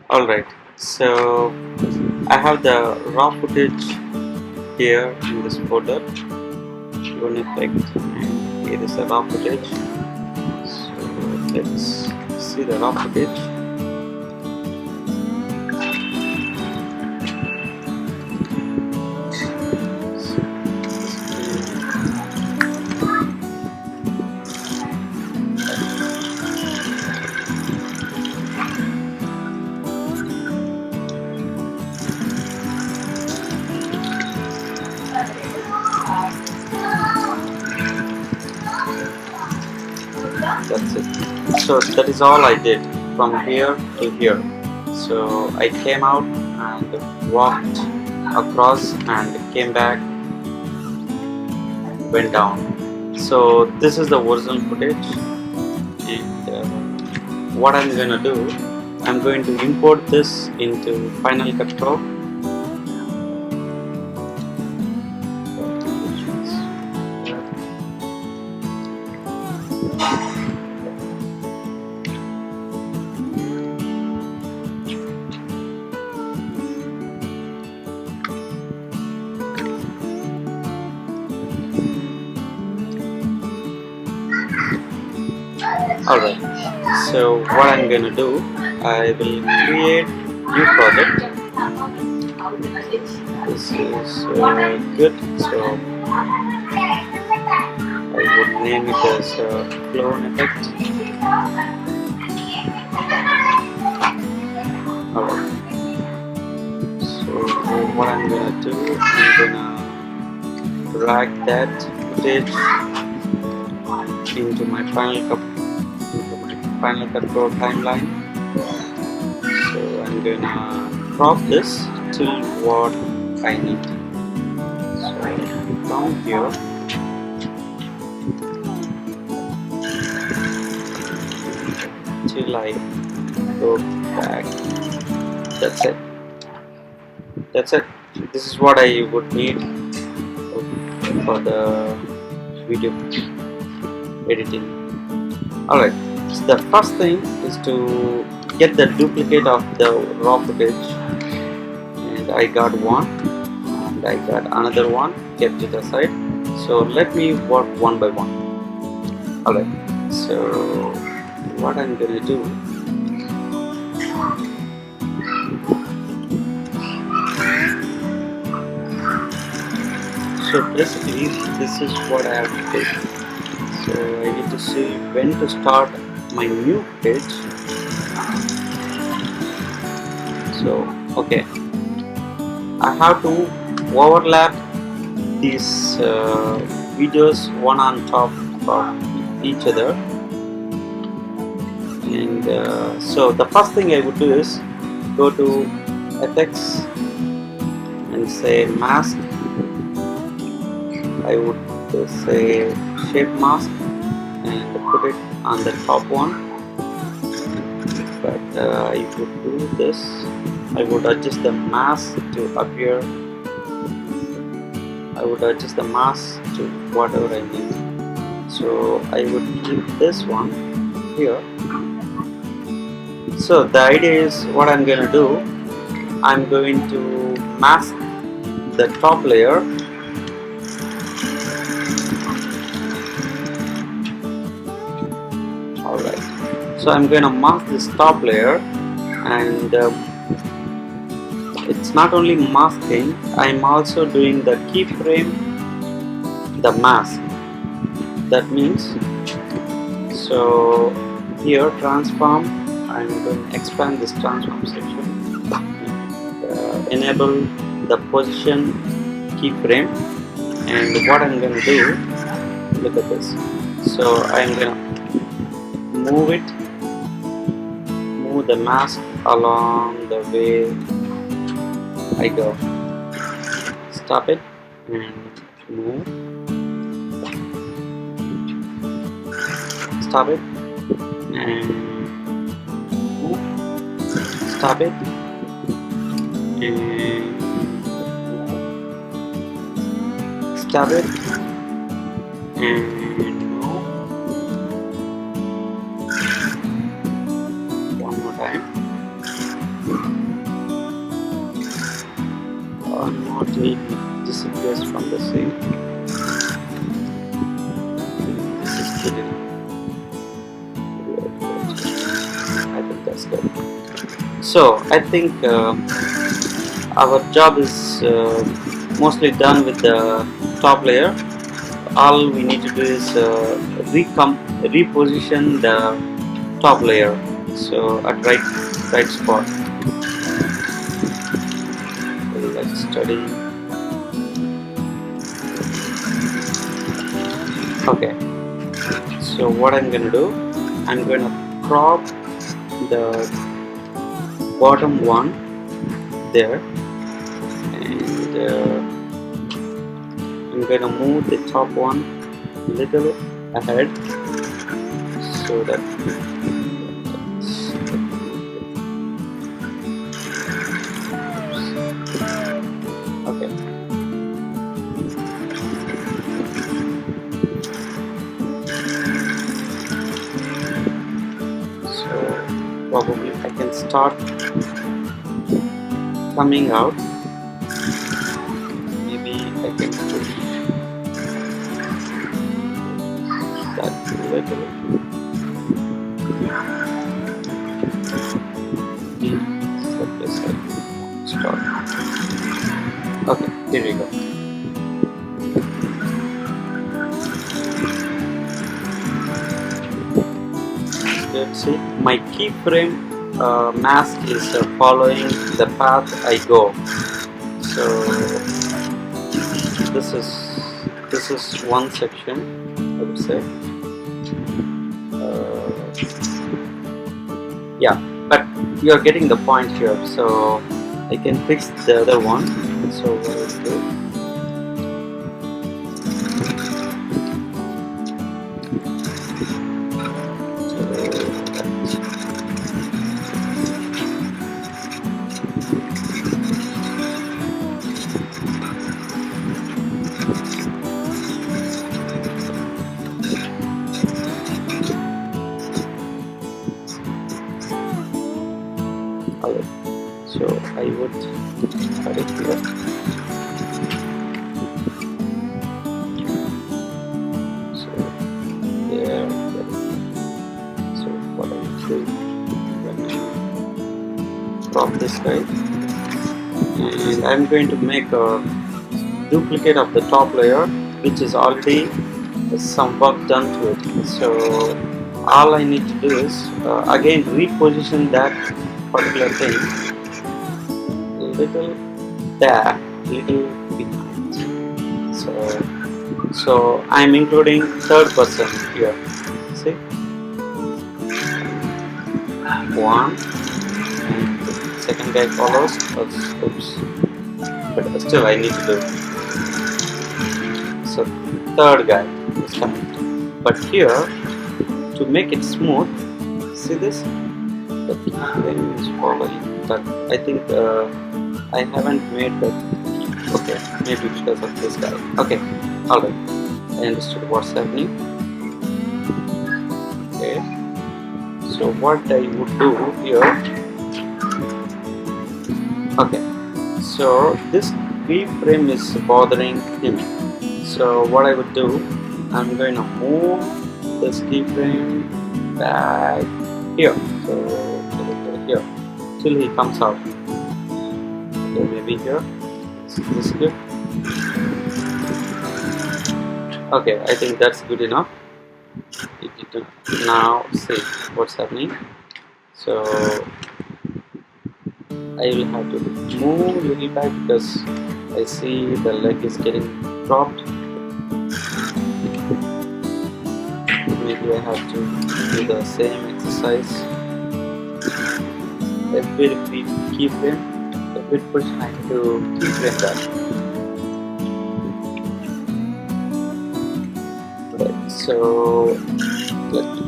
Alright, so I have the raw footage here in this folder, Clone Effect, and here is the raw footage. So let's see the raw footage. That's it. So that is all I did from here to here. So I came out and walked across and came back, went down. So this is the original footage, and what I'm gonna do, I'm going to import this into Final Cut Pro. Alright, so what I'm gonna do, I will create new project. This is good, so I would name it as Clone Effect. Alright, so what I'm gonna do, I'm gonna drag that footage into my Final Cut Pro timeline. So I'm gonna crop this till what I need. So down here, till I go back. That's it. That's it. This is what I would need for the video editing. Alright, so the first thing is to get the duplicate of the raw footage, and I got one and I got another one, kept it aside. So let me work one by one. Alright, so what I'm gonna do, so basically this is what I have to do. So I need to see when to start my new page. So okay, I have to overlap these videos one on top of each other, and so the first thing I would do is go to FX and say mask. I would say shape mask and put it on the top one, but I would do this. I would adjust the mask to appear. I would adjust the mask to whatever I need. So I would keep this one here. So the idea is, what I'm going to do, I'm going to mask the top layer. Alright, so I'm going to mask this top layer, and it's not only masking, I'm also doing the keyframe, the mask. That means, so here transform, I'm going to expand this transform section, enable the position keyframe, and what I'm going to do, look at this. So I'm going to move the mask along the way I go. Stop it and move. stop it, and move, stop it, and move, stop it, and move. One more time. Not it disappears from the scene. This is good enough. I think that's good. So I think our job is mostly done with the top layer. All we need to do is reposition the top layer, so at right spot. Let's study. Okay, so what I'm going to do, I'm going to crop the bottom one there, and I'm going to move the top one a little ahead so that okay. So probably I can start coming out. Maybe I can push that a little. Set this side. Start. Okay, here we go. Let's see. My keyframe mask is following the path I go. So this is one section, I would say. Yeah, but you are getting the point here. So I can fix the other one. So what I'll do. So I would cut it here. So there. So what I will do, crop this guy, and I'm going to make a duplicate of the top layer, which is already some work done to it. So all I need to do is again reposition that particular thing little there, little behind. So I'm including third person here. See, one, and the second guy follows. Oops, but still I need to do. So third guy is coming. But here, to make it smooth, see this? The keyframe is following, but I think I haven't made that. Okay, maybe because of this guy. Okay, alright, I understood what's happening. Okay, so what I would do here. Okay, so this keyframe is bothering him. So what I would do, I'm going to move this keyframe back here. So here till he comes out. Okay, maybe here. This good. Okay, I think that's good enough. Now see what's happening. So I will have to move a little back because I see the leg is getting dropped. Maybe I have to do the same exercise. A bit keyframe, a bit push time to keyframe that. Right, so let's do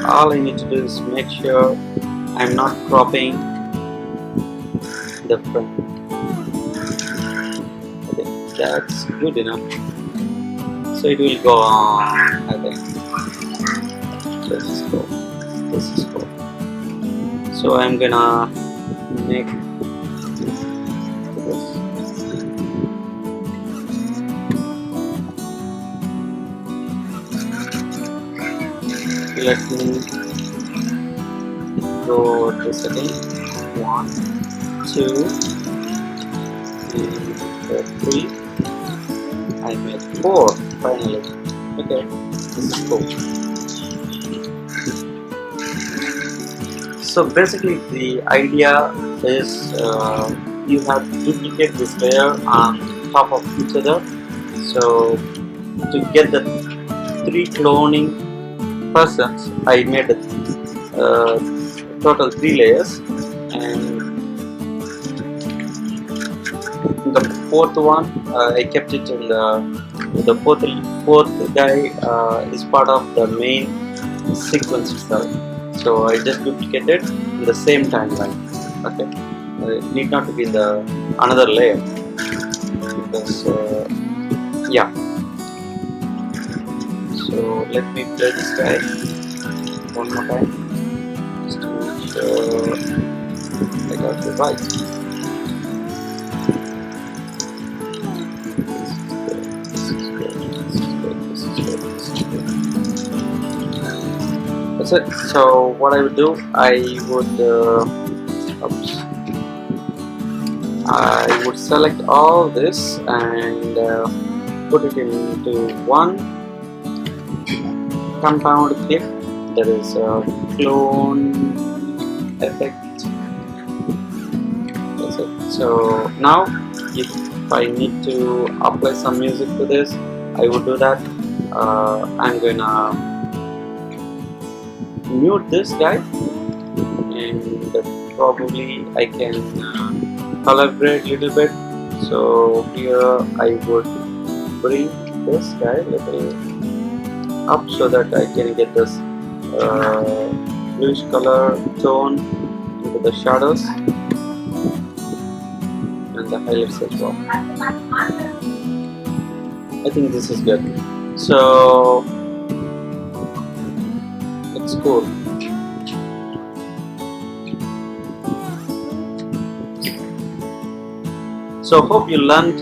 All I need to do is make sure I'm not cropping the front. Okay, that's good enough. So it will go on. I think this is cool. This is cool. So I'm gonna make this. Let me go this again. 1, 2, 3. I made 4 finally. Okay, this is cool. So basically the idea is you have to duplicate this layer on top of each other. So to get the 3 cloning persons, I made total 3 layers, and the 4th one I kept it in the fourth guy is part of the main sequence itself. So I just duplicated in the same timeline. Okay, it need not to be in the another layer because yeah. So let me play this guy one more time just to make sure I got it right. That's it. So what I would do, I would select all this and put it into one compound clip. There is a clone effect. That's it. So now if I need to apply some music to this, I would do that. I'm gonna mute this guy, and probably I can color grade a little bit. So here I would bring this guy a little up so that I can get this bluish color tone into the shadows and the highlights as well. I think this is good. So it's cool. So hope you learned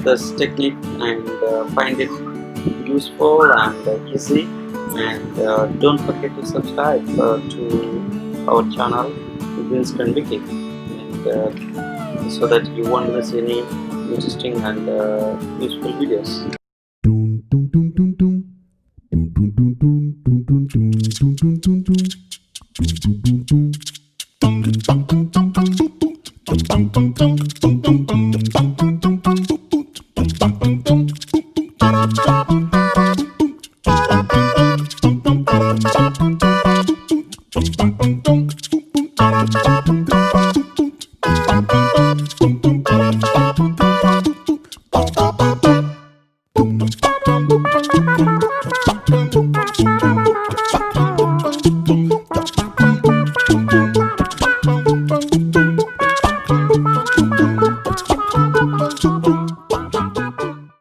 this technique and find it useful and easy, and don't forget to subscribe to our channel Greenscreen Wiki, and so that you won't miss any interesting and useful videos.